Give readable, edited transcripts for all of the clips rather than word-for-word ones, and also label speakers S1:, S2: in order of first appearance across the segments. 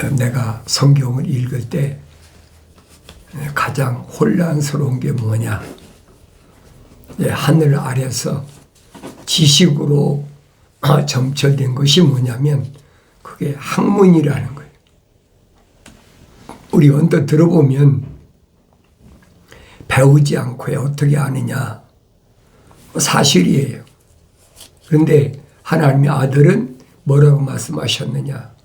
S1: 내가 성경을 읽을 때 가장 혼란스러운 게 뭐냐? 하늘 아래서 지식으로 점철된 것이 뭐냐면 그게 학문이라는 거예요. 우리 언뜻 들어보면 배우지 않고 어떻게 아느냐? 사실이에요. 그런데 하나님의 아들은 뭐라고 말씀하셨느냐?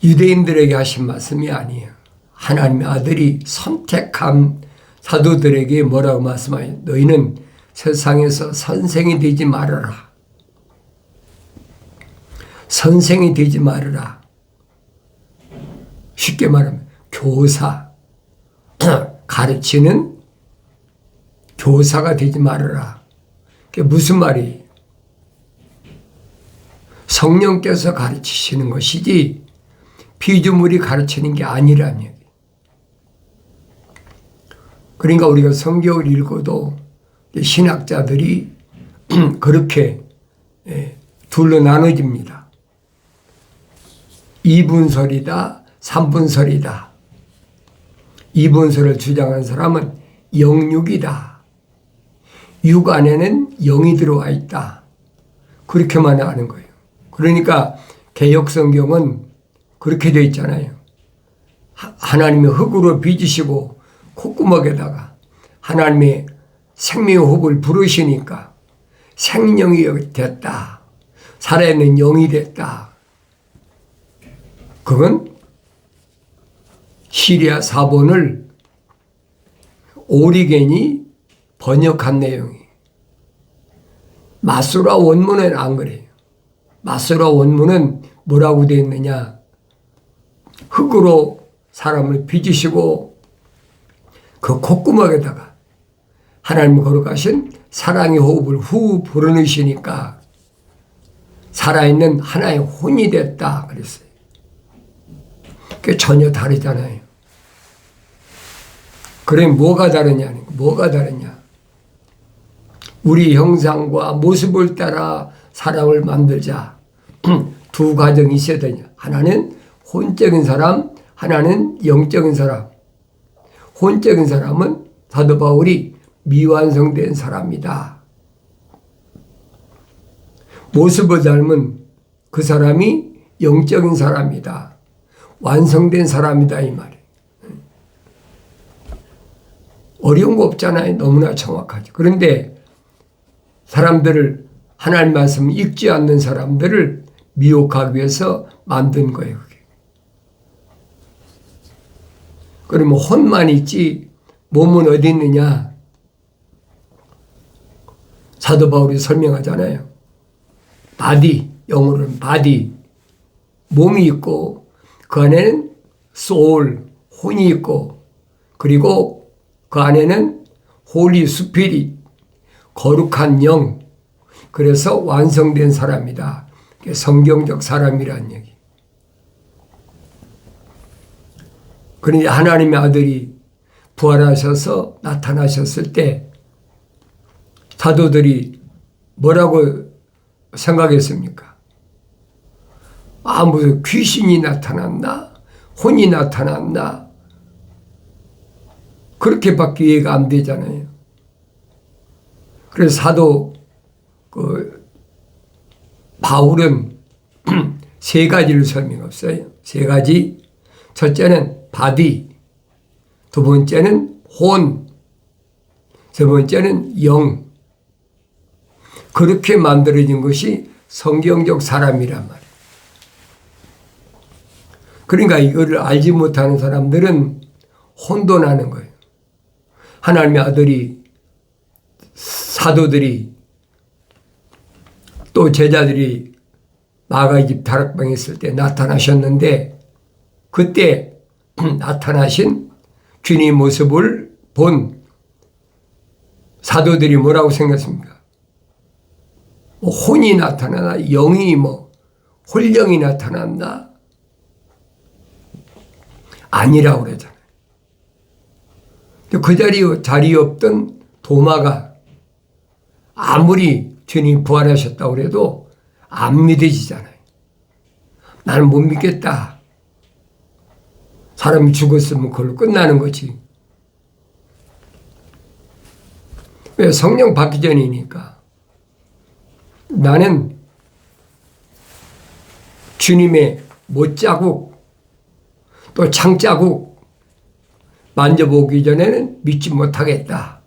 S1: 유대인들에게 하신 말씀이 아니에요. 하나님의 아들이 선택한 사도들에게 뭐라고 말씀하냐? 너희는 세상에서 선생이 되지 말아라. 선생이 되지 말아라. 쉽게 말하면 교사, 가르치는 교사가 되지 말아라. 그게 무슨 말이에요? 성령께서 가르치시는 것이지 피조물이 가르치는 게 아니라는 얘기예요. 그러니까 우리가 성경을 읽어도 신학자들이 그렇게 둘로 나눠집니다. 2분설이다, 3분설이다. 2분설을 주장한 사람은 영육이다. 육 안에는 영이 들어와 있다. 그렇게만 아는 거예요. 그러니까 개역 성경은 그렇게 되어 있잖아요. 하나님의 흙으로 빚으시고 콧구멍에다가 하나님의 생명의 호흡을 부르시니까 생명이 됐다. 살아있는 영이 됐다. 그건 시리아 사본을 오리겐이 번역한 내용이. 마소라 원문은 안 그래요. 마소라 원문은 뭐라고 되어 있느냐? 흙으로 사람을 빚으시고 그 콧구멍에다가 하나님이 거룩하신 사랑의 호흡을 후 불어넣으시니까 살아있는 하나의 혼이 됐다 그랬어요. 그게 전혀 다르잖아요. 그래 뭐가 다르냐? 뭐가 다르냐? 우리 형상과 모습을 따라 사람을 만들자. 두 과정이 있어야 되냐? 하나는 혼적인 사람, 하나는 영적인 사람. 혼적인 사람은 사도 바울이 미완성된 사람이다. 모습을 닮은 그 사람이 영적인 사람이다. 완성된 사람이다 이 말이에요. 어려운 거 없잖아요. 너무나 정확하죠. 그런데 사람들을 하나님 말씀 읽지 않는 사람들을 미혹하기 위해서 만든 거예요. 그게. 그러면 혼만 있지 몸은 어디 있느냐? 사도 바울이 설명하잖아요. 바디, 영어로는 바디, 몸이 있고 그 안에는 소울, 혼이 있고 그리고 그 안에는 홀리 스피릿, 거룩한 영. 그래서 완성된 사람이다. 성경적 사람이라는 얘기. 그런데 하나님의 아들이 부활하셔서 나타나셨을 때 사도들이 뭐라고 생각했습니까? 무슨 귀신이 나타났나? 혼이 나타났나? 그렇게밖에 이해가 안 되잖아요. 그래서 사도 바울은 세 가지를 설명했어요. 세 가지. 첫째는 바디, 두 번째는 혼, 세 번째는 영. 그렇게 만들어진 것이 성경적 사람이란 말이에요. 그러니까 이거를 알지 못하는 사람들은 혼돈하는 거예요. 하나님의 아들이, 사도들이, 또 제자들이 마가의 집 다락방에 있을 때 나타나셨는데 그때 나타나신 주님의 모습을 본 사도들이 뭐라고 생각했습니까? 혼이 나타나나 영이 홀령이 나타났나? 아니라고 그러잖아요. 그 자리에 없던 도마가 아무리 주님 부활하셨다고 해도 안 믿어지잖아요. 나는 못 믿겠다. 사람이 죽었으면 그걸로 끝나는 거지. 왜? 성령 받기 전이니까. 나는 주님의 못자국 또 창자국 만져보기 전에는 믿지 못하겠다.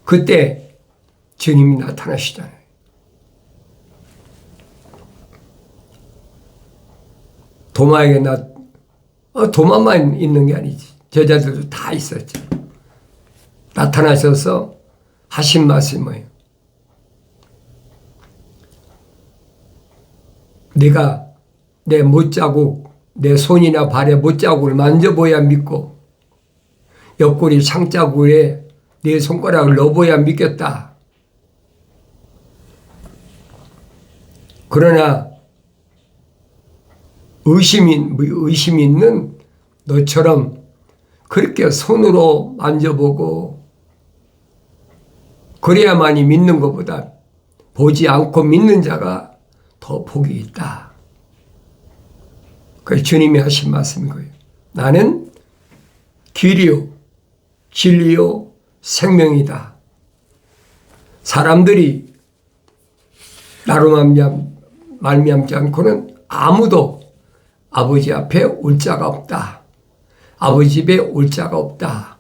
S1: 그때 주님이 나타나시잖아요. 도마에게 도마만 있는 게 아니지. 제자들도 다 있었지. 나타나셔서 하신 말씀이 뭐예요? 네가 내 못자국, 내 손이나 발에 못자국을 만져봐야 믿고 옆구리 창자국에 네 손가락을 넣어봐야 믿겠다. 그러나 의심 있는 너처럼 그렇게 손으로 만져보고 그래야만이 믿는 것보다 보지 않고 믿는 자가 더 복이 있다. 그 주님이 하신 말씀인 거예요. 나는 길이요, 진리요, 생명이다. 사람들이 나로 말미암지 않고는 아무도 아버지 앞에 올 자가 없다. 아버지 집에 올 자가 없다.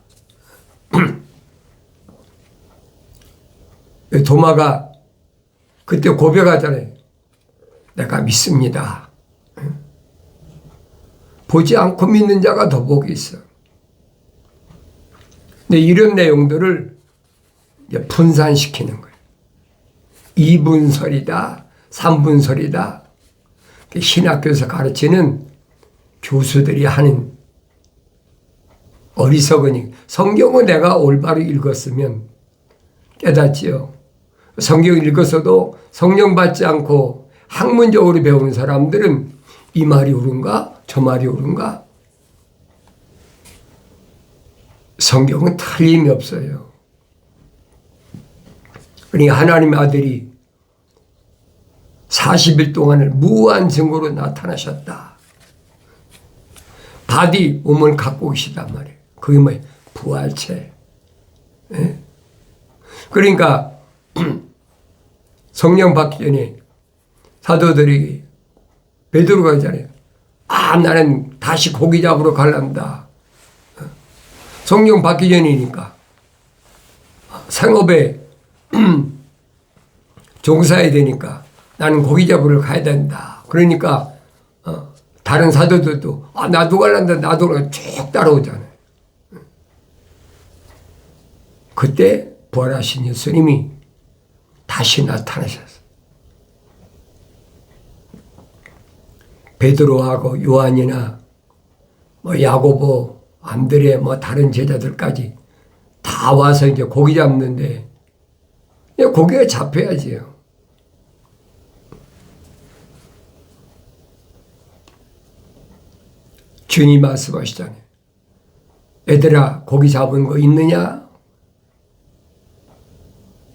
S1: 도마가 그때 고백하잖아요. 내가 믿습니다. 보지 않고 믿는 자가 더 복이 있어. 근데 이런 내용들을 이제 분산시키는 거예요. 2분설이다, 3분설이다. 신학교에서 가르치는 교수들이 하는 어리석으니 성경을 내가 올바로 읽었으면 깨닫지요. 성경을 읽었어도 성령 받지 않고 학문적으로 배우는 사람들은 이 말이 옳은가? 저 말이 옳은가? 성경은 틀림이 없어요. 그러니까 하나님의 아들이 40일 동안을 무한 증거로 나타나셨다. 바디 몸을 갖고 계시단 말이에요. 그게 뭐예요? 부활체. 네? 그러니까 성령 받기 전에 사도들이 베드로가 있잖아요. 나는 다시 고기 잡으러 갈란다. 성령 받기 전이니까 생업에 종사해야 되니까 나는 고기 잡으러 가야 된다. 그러니까 다른 사도들도 나도 갈란다. 나도 쭉 따라오잖아요. 그때 부활하신 예수님이 다시 나타나셨어요. 베드로하고 요한이나 야고보, 안드레, 다른 제자들까지 다 와서 이제 고기 잡는데 고기가 잡혀야지요. 주님 말씀하시잖아요. 얘들아, 고기 잡은 거 있느냐?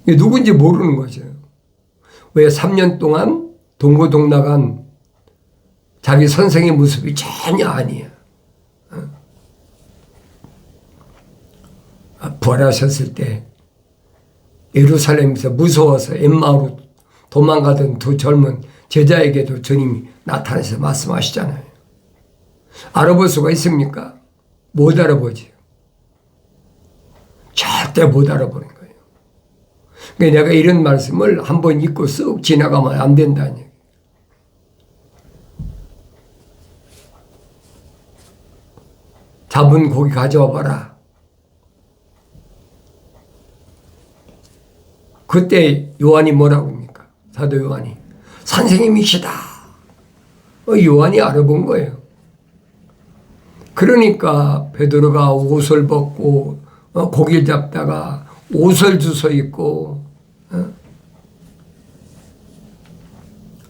S1: 누군지 모르는 거죠. 왜 3년 동안 동고동락한 자기 선생의 모습이 전혀 아니에요. 부활하셨을 때 예루살렘에서 무서워서 엠마오로 도망가던 두 젊은 제자에게도 주님이 나타나서 말씀하시잖아요. 알아볼 수가 있습니까? 못 알아보지. 절대 못 알아보는 거예요. 그러니까 내가 이런 말씀을 한번 읽고 쓱 지나가면 안 된다는 얘기예요. 잡은 고기 가져와 봐라. 그때 요한이 뭐라고 합니까? 사도 요한이 선생님이시다. 요한이 알아본 거예요. 그러니까 베드로가 옷을 벗고 고기를 잡다가 옷을 주워 입고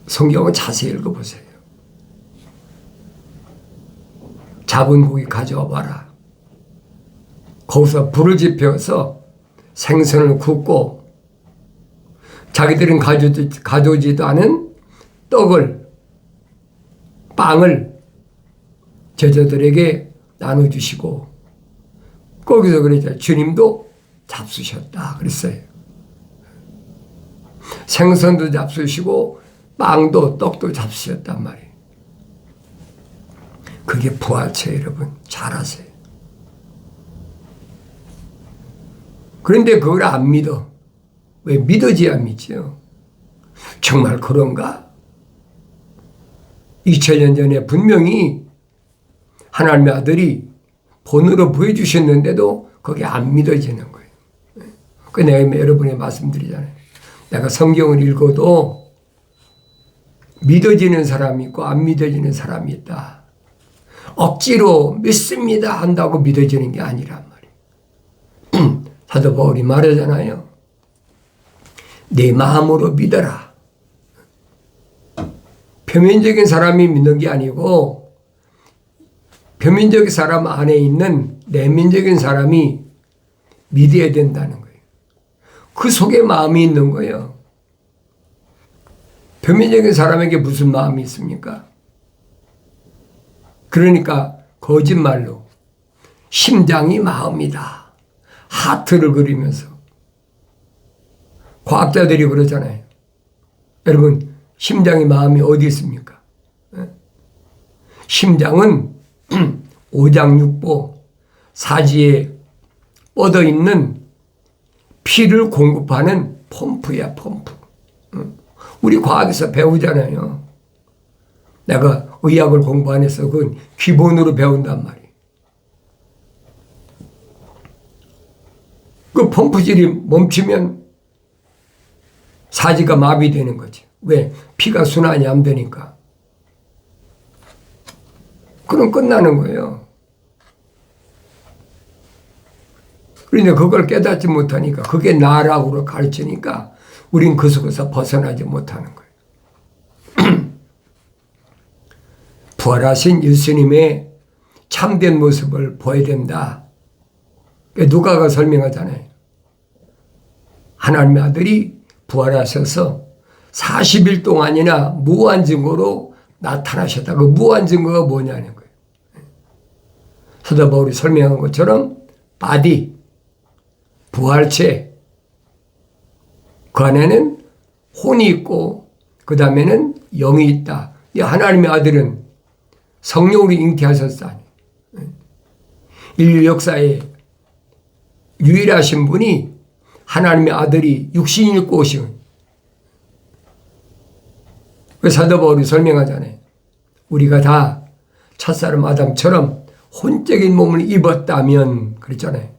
S1: 성경을 자세히 읽어보세요. 잡은 고기 가져와 봐라. 거기서 불을 지펴서 생선을 굽고 자기들은 가져오지도 않은 떡을 빵을 제자들에게 나눠주시고 거기서 그랬죠. 주님도 잡수셨다 그랬어요. 생선도 잡수시고 빵도 떡도 잡수셨단 말이에요. 그게 부활체 여러분 잘 아세요. 그런데 그걸 안 믿어. 왜 믿어지야 믿지요? 정말 그런가? 2000년 전에 분명히 하나님의 아들이 본으로 보여주셨는데도 그게 안 믿어지는 거예요. 그 내가 여러분에 말씀드리잖아요. 내가 성경을 읽어도 믿어지는 사람이 있고 안 믿어지는 사람이 있다. 억지로 믿습니다 한다고 믿어지는 게 아니란 말이에요. 사도 바울이 말하잖아요. 내 마음으로 믿어라. 표면적인 사람이 믿는 게 아니고 표면적인 사람 안에 있는 내면적인 사람이 믿어야 된다는 거예요. 그 속에 마음이 있는 거예요. 표면적인 사람에게 무슨 마음이 있습니까? 그러니까 거짓말로 심장이 마음이다. 하트를 그리면서 과학자들이 그러잖아요. 여러분 심장의 마음이 어디 있습니까? 심장은 오장육부 사지에 뻗어 있는 피를 공급하는 펌프야 펌프. 우리 과학에서 배우잖아요. 내가 의학을 공부 안 해서 그건 기본으로 배운단 말이에요. 그 펌프질이 멈추면 사지가 마비되는 거지. 왜? 피가 순환이 안 되니까. 그럼 끝나는 거예요. 그런데 그걸 깨닫지 못하니까 그게 나라고 가르치니까 우린 그 속에서 벗어나지 못하는 거예요. 부활하신 예수님의 참된 모습을 보여야 된다. 누가가 설명하잖아요. 하나님의 아들이 부활하셔서 40일 동안이나 무한 증거로 나타나셨다. 그 무한 증거가 뭐냐는 거예요. 사도 바울이 설명한 것처럼 바디, 부활체, 그 안에는 혼이 있고 그 다음에는 영이 있다. 이 하나님의 아들은 성령으로 잉태하셨다. 인류 역사에 유일하신 분이 하나님의 아들이 육신을 입고 오신 거예요. 그 사도 바울이 설명하잖아요. 우리가 다 첫사람 아담처럼 혼적인 몸을 입었다면 그랬잖아요.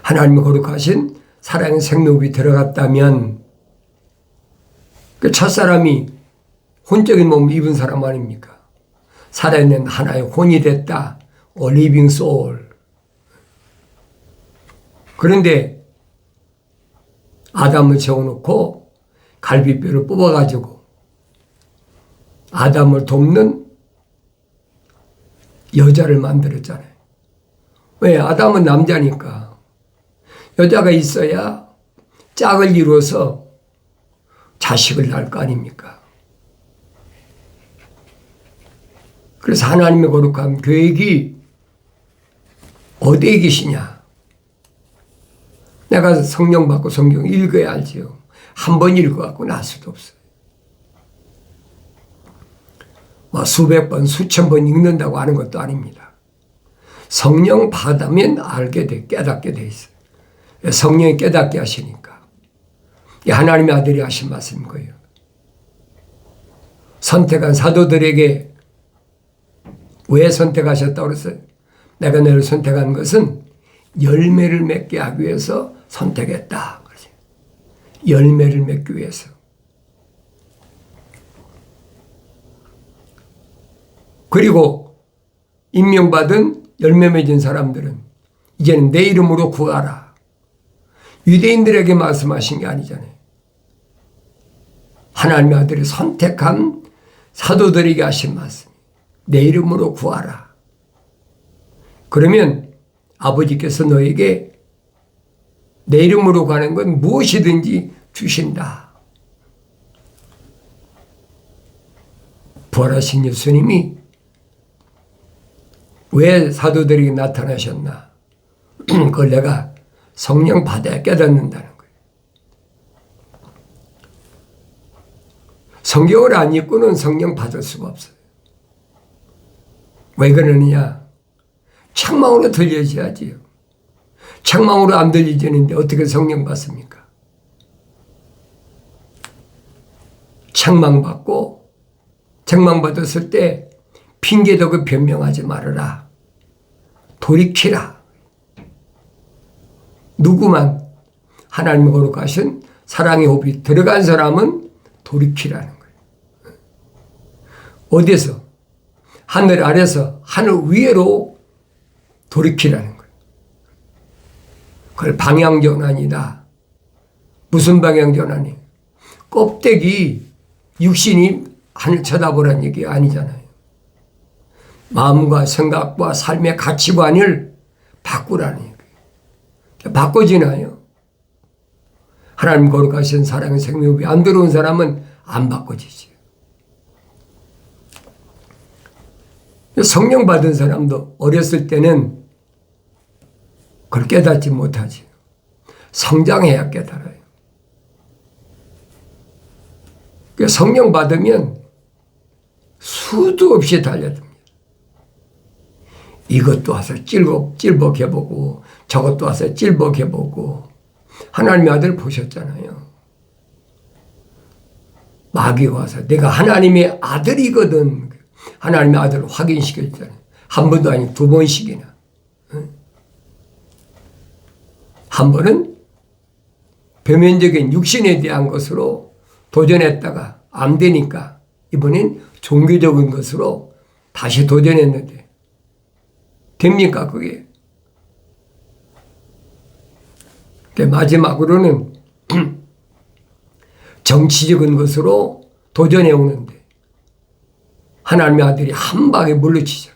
S1: 하나님의 거룩하신 사랑의 생명이 들어갔다면 그 첫사람이 혼적인 몸을 입은 사람 아닙니까? 살아있는 하나의 혼이 됐다. A living soul. 그런데 아담을 세워놓고 갈비뼈를 뽑아가지고 아담을 돕는 여자를 만들었잖아요. 왜? 아담은 남자니까. 여자가 있어야 짝을 이루어서 자식을 낳을 거 아닙니까? 그래서 하나님의 거룩한 계획이 어디에 계시냐? 내가 성령 받고 성경 읽어야 알지요. 한 번 읽어갖고 날 수도 없어요. 뭐 수백 번, 수천 번 읽는다고 하는 것도 아닙니다. 성령 받으면 알게 돼, 깨닫게 돼 있어요. 성령이 깨닫게 하시니까. 이 하나님의 아들이 하신 말씀인 거예요. 선택한 사도들에게 왜 선택하셨다고 그랬어요? 내가 너를 선택한 것은 열매를 맺게 하기 위해서 선택했다. 열매를 맺기 위해서. 그리고 임명받은 열매 맺은 사람들은 이제는 내 이름으로 구하라. 유대인들에게 말씀하신 게 아니잖아요. 하나님의 아들이 선택한 사도들에게 하신 말씀. 내 이름으로 구하라. 그러면 아버지께서 너에게 내 이름으로 가는 건 무엇이든지 주신다. 부활하신 예수님이 왜 사도들에게 나타나셨나? 그걸 내가 성령 받아야 깨닫는다는 거예요. 성경을 안 읽고는 성령 받을 수가 없어요. 왜 그러느냐? 책망으로 들려줘야지요. 책망으로 안 들리지는데 어떻게 성령 받습니까? 책망받았을 때 핑계대고 변명하지 말아라. 돌이키라. 누구만 하나님의 거룩하신 사랑의 호흡이 들어간 사람은 돌이키라는 거예요. 어디서? 하늘 아래서 하늘 위로 돌이키라는 거예요. 그걸 방향전환이다. 무슨 방향전환이? 껍데기 육신이 하늘 쳐다보라는 얘기 아니잖아요. 마음과 생각과 삶의 가치관을 바꾸라는 얘기예요. 바꿔지나요? 하나님 거룩하신 사랑의 생명이 안 들어온 사람은 안 바꿔지지. 성령 받은 사람도 어렸을 때는 그걸 깨닫지 못하지. 성장해야 깨달아요. 성령 받으면 수도 없이 달려듭니다. 이것도 와서 찔벅해보고 저것도 와서 찔벅해보고. 하나님의 아들 보셨잖아요. 마귀가 와서 내가 하나님의 아들이거든. 하나님의 아들을 확인시켰잖아요. 한 번도 아니고 두 번씩이나. 한 번은 표면적인 육신에 대한 것으로 도전했다가 안 되니까 이번엔 종교적인 것으로 다시 도전했는데 됩니까 그게? 마지막으로는 정치적인 것으로 도전해 오는데 하나님의 아들이 한 방에 물러치죠.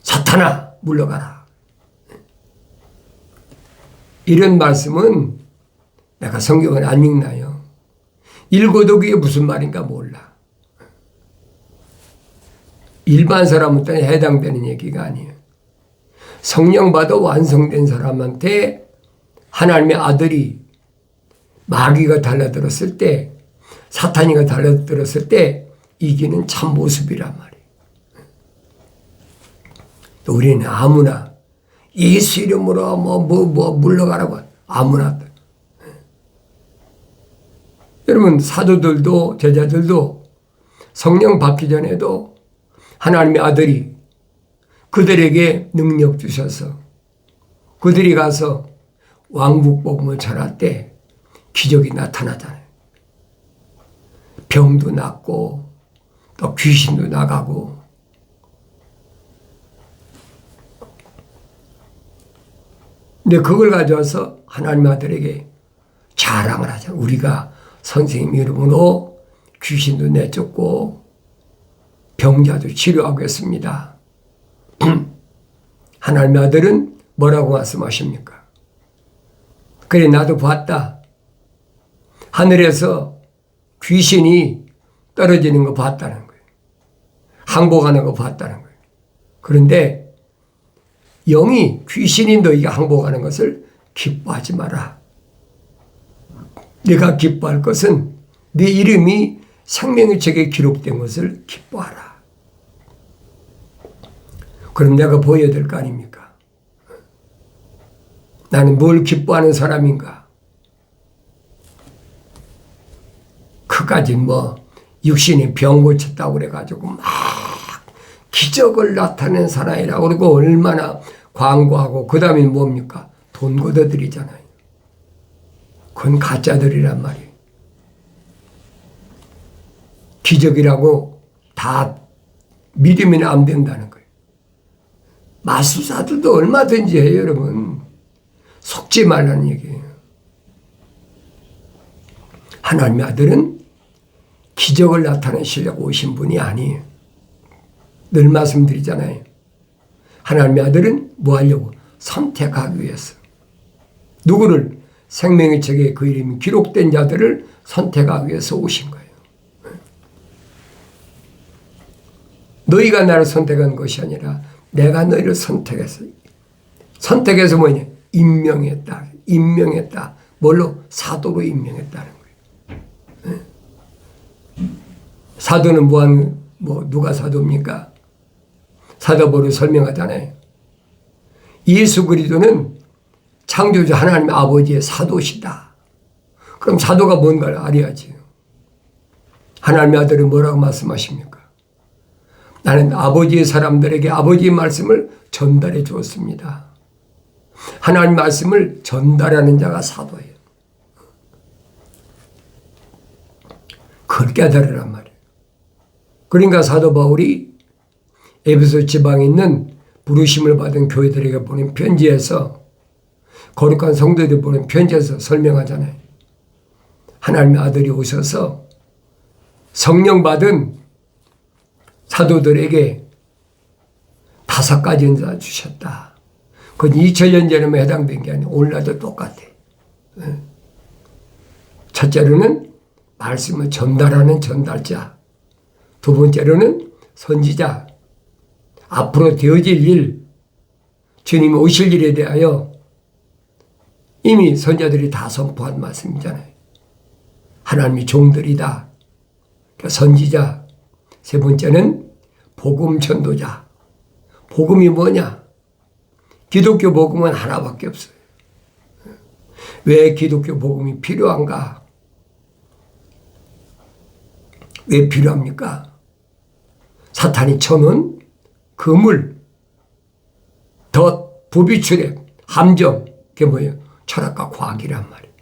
S1: 사탄아 물러가라. 이런 말씀은 내가 성경을 안 읽나요? 읽어도 그게 무슨 말인가 몰라. 일반 사람한테는 해당되는 얘기가 아니에요. 성령 받아 완성된 사람한테 하나님의 아들이 마귀가 달라들었을 때, 사탄이가 달라들었을 때 이기는 참 모습이란 말이에요. 우리는 아무나 예수 이름으로 물러가라고 아무나. 여러분 사도들도 제자들도 성령 받기 전에도 하나님의 아들이 그들에게 능력 주셔서 그들이 가서 왕국 복음을 전할 때 기적이 나타나잖아요. 병도 낫고 또 귀신도 나가고. 근데 그걸 가져와서 하나님 아들에게 자랑을 하잖아요. 우리가 선생님 이름으로 귀신도 내쫓고 병자도 치료하겠습니다. 하나님의 아들은 뭐라고 말씀하십니까? 그래 나도 봤다. 하늘에서 귀신이 떨어지는 거 봤다는 거예요. 항복하는 거 봤다는 거예요. 그런데 영이 귀신이 너희가 항복하는 것을 기뻐하지 마라. 네가 기뻐할 것은 네 이름이 생명의 책에 기록된 것을 기뻐하라. 그럼 내가 보여야 될 거 아닙니까? 나는 뭘 기뻐하는 사람인가? 그까지 육신이 병 고쳤다고 그래가지고 막 기적을 나타낸 사람이라고 그러고 얼마나 광고하고 그 다음에 뭡니까? 돈 걷어들이잖아요. 그건 가짜들이란 말이에요. 기적이라고 다 믿으면 안 된다는 거예요. 마술사들도 얼마든지 해요, 여러분. 속지 말라는 얘기예요. 하나님의 아들은 기적을 나타내시려고 오신 분이 아니에요. 늘 말씀드리잖아요. 하나님의 아들은 뭐 하려고? 선택하기 위해서. 누구를? 생명의 책에 그 이름이 기록된 자들을 선택하기 위해서 오신 거예요. 너희가 나를 선택한 것이 아니라 내가 너희를 선택해서 뭐냐? 임명했다. 임명했다. 뭘로? 사도로 임명했다는 거예요. 사도는 누가 사도입니까? 사도 바울이 설명하잖아요. 예수 그리스도는 창조주 하나님 아버지의 사도시다. 그럼 사도가 뭔가를 알아야지. 하나님의 아들이 뭐라고 말씀하십니까? 나는 아버지의 사람들에게 아버지의 말씀을 전달해 주었습니다. 하나님 말씀을 전달하는 자가 사도예요. 그걸 깨달으란 말이에요. 그러니까 사도 바울이 에베소 지방에 있는 부르심을 받은 교회들에게 보낸 편지에서, 거룩한 성도들에게 보낸 편지에서 설명하잖아요. 하나님의 아들이 오셔서 성령 받은 사도들에게 5가지 은사 주셨다. 그건 2000년 전에만 해당된 게 아니고 오늘날도 똑같아. 첫째로는 말씀을 전달하는 전달자. 두 번째로는 선지자. 앞으로 되어질 일, 주님이 오실 일에 대하여 이미 선자들이 다 선포한 말씀이잖아요. 하나님의 종들이다. 그러니까 선지자. 세 번째는 복음 전도자. 복음이 뭐냐? 기독교 복음은 하나밖에 없어요. 왜 기독교 복음이 필요한가? 왜 필요합니까? 사탄이 쳐놓은 그물, 덫, 부비출입, 함정, 그게 뭐예요? 철학과 과학이란 말이에요.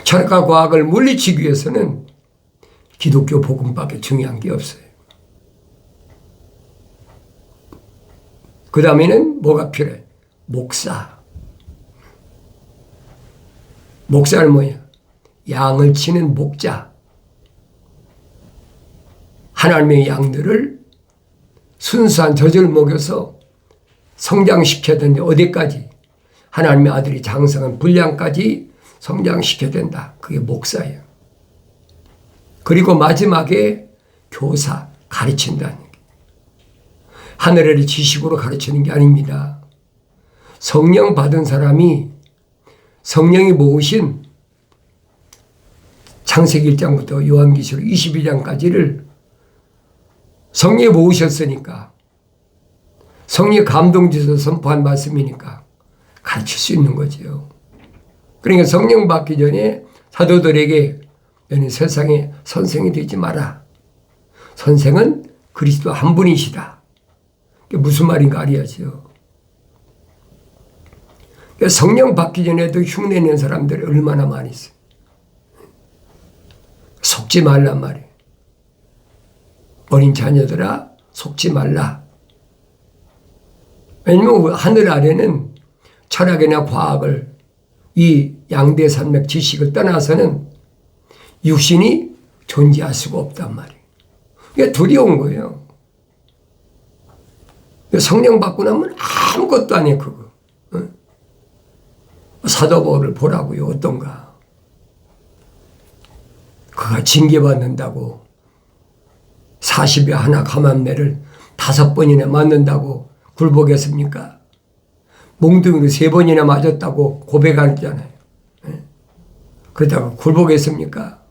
S1: 철학과 과학을 물리치기 위해서는 기독교 복음밖에 중요한 게 없어요. 그 다음에는 뭐가 필요해? 목사. 목사는 뭐예요? 양을 치는 목자. 하나님의 양들을 순수한 젖을 먹여서 성장시켜야 되는데 어디까지? 하나님의 아들이 장성한 분량까지 성장시켜야 된다. 그게 목사예요. 그리고 마지막에 교사, 가르친다는 게. 하늘의 지식으로 가르치는 게 아닙니다. 성령 받은 사람이 성령이 모으신 창세기 1장부터 요한계시록 22장까지를 성령이 모으셨으니까, 성령이 감동 주셔서 선포한 말씀이니까 가르칠 수 있는 거죠. 그러니까 성령 받기 전에 사도들에게 너는 세상에 선생이 되지 마라. 선생은 그리스도 한 분이시다. 그게 무슨 말인가 알아야죠. 성령 받기 전에도 흉내내는 사람들이 얼마나 많이 있어요. 속지 말란 말이에요. 어린 자녀들아 속지 말라. 왜냐면 하늘 아래는 철학이나 과학을, 이 양대 산맥 지식을 떠나서는 육신이 존재할 수가 없단 말이에요. 그게 두려운 거예요. 성령 받고 나면 아무것도 아니에요, 그거. 사도 바울을 보라고요, 어떤가. 그가 징계받는다고 40여 하나 감암내를 5번이나 맞는다고 굴복했습니까? 몽둥이로 3번이나 맞았다고 고백하잖아요. 그러다가 굴복했습니까?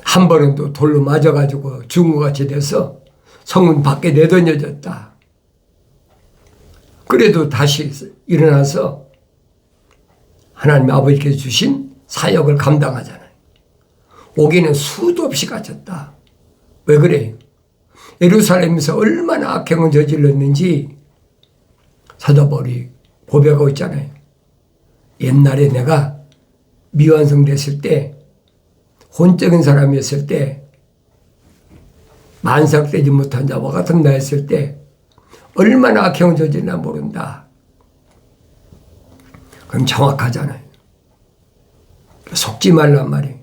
S1: 한 번은 또 돌로 맞아가지고 죽은 것 같이 돼서 성문 밖에 내던져졌다. 그래도 다시 일어나서 하나님 아버지께서 주신 사역을 감당하잖아요. 오기는 수도 없이 갇혔다. 왜 그래요? 예루살렘에서 얼마나 악행을 저질렀는지 사도 바울이 고백하고 있잖아요. 옛날에 내가 미완성됐을 때, 혼적인 사람이었을 때, 만삭되지 못한 자와 같은 나였을 때 얼마나 악행을 저질렀나 모른다. 그럼 정확하잖아요. 속지 말란 말이에요.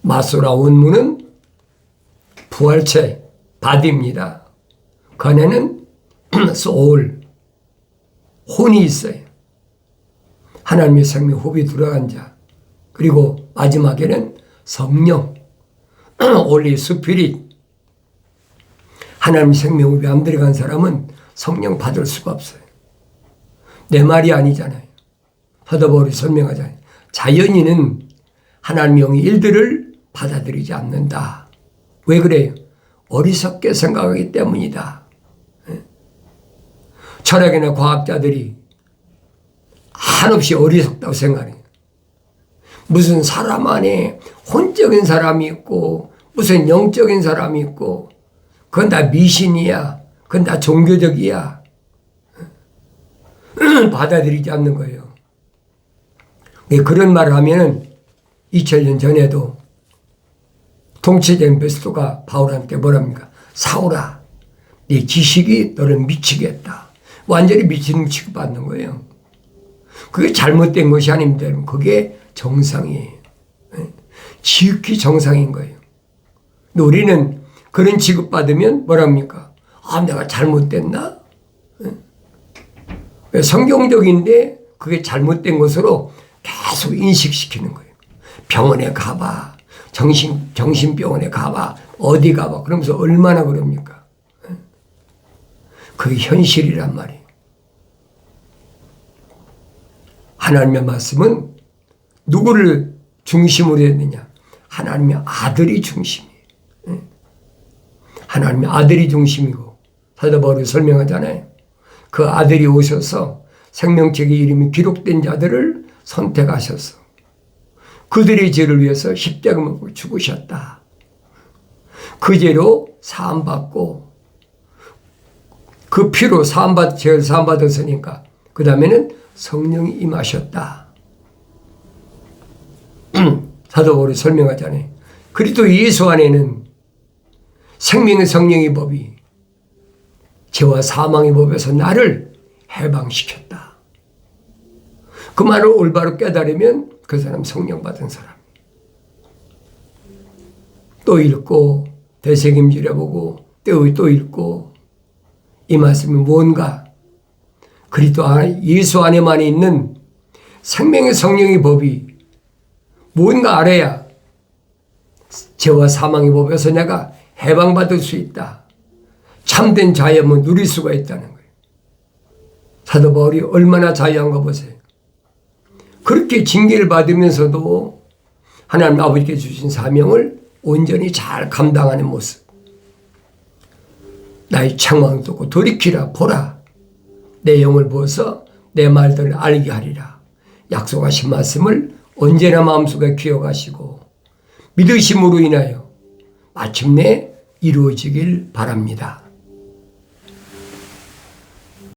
S1: 마소라 원문은 부활체, 바디입니다. 그 안에는 소울, 혼이 있어요. 하나님의 생명 호흡이 들어간 자. 그리고 마지막에는 성령, 올리 스피릿. 하나님 생명을 안 들어간 사람은 성령 받을 수가 없어요. 내 말이 아니잖아요. 사도 바울이 설명하잖아요. 자연인은 하나님 영의 일들을 받아들이지 않는다. 왜 그래요? 어리석게 생각하기 때문이다. 철학이나 과학자들이 한없이 어리석다고 생각해요. 무슨 사람 안에 혼적인 사람이 있고 무슨 영적인 사람이 있고 그건 다 미신이야. 그건 다 종교적이야. 받아들이지 않는 거예요. 그런 말을 하면은 2000년 전에도 통치된 베스토가 바울한테 뭐랍니까? 사울아, 네 지식이 너를 미치게 했다. 완전히 미친 취급받는 거예요. 그게 잘못된 것이 아닙니다. 그게 정상이에요. 지극히 정상인 거예요. 근데 우리는 그런 취급받으면 뭐랍니까? 아, 내가 잘못됐나? 성경적인데 그게 잘못된 것으로 계속 인식시키는 거예요. 병원에 가봐. 정신병원에 가봐. 어디 가봐. 그러면서 얼마나 그럽니까? 그게 현실이란 말이에요. 하나님의 말씀은 누구를 중심으로 했느냐? 하나님의 아들이 중심이에요. 하나님의 아들이 중심이고 사도 바울이 설명하잖아요. 그 아들이 오셔서 생명책의 이름이 기록된 자들을 선택하셔서 그들의 죄를 위해서 십자가 먹고 죽으셨다. 그 죄로 사함받고 그 피로 죄를 사함받았으니까 그 다음에는 성령이 임하셨다. 사도 바울이 설명하잖아요. 그리스도 예수 안에는 생명의 성령의 법이 죄와 사망의 법에서 나를 해방시켰다. 그 말을 올바로 깨달으면 그 사람 성령 받은 사람. 또 읽고 되새김질해보고 또 읽고 이 말씀이 뭔가 그리스도 예수 안에만 있는 생명의 성령의 법이 뭔가 알아야 죄와 사망의 법에서 내가 해방받을 수 있다. 참된 자유함을 누릴 수가 있다는 거예요. 사도 바울이 얼마나 자유한가 보세요. 그렇게 징계를 받으면서도 하나님 아버지께 주신 사명을 온전히 잘 감당하는 모습. 나의 창망을 뚫고 돌이키라 보라. 내 영을 부어서 내 말들을 알게 하리라. 약속하신 말씀을 언제나 마음속에 기억하시고 믿으심으로 인하여 마침내 이루어지길 바랍니다.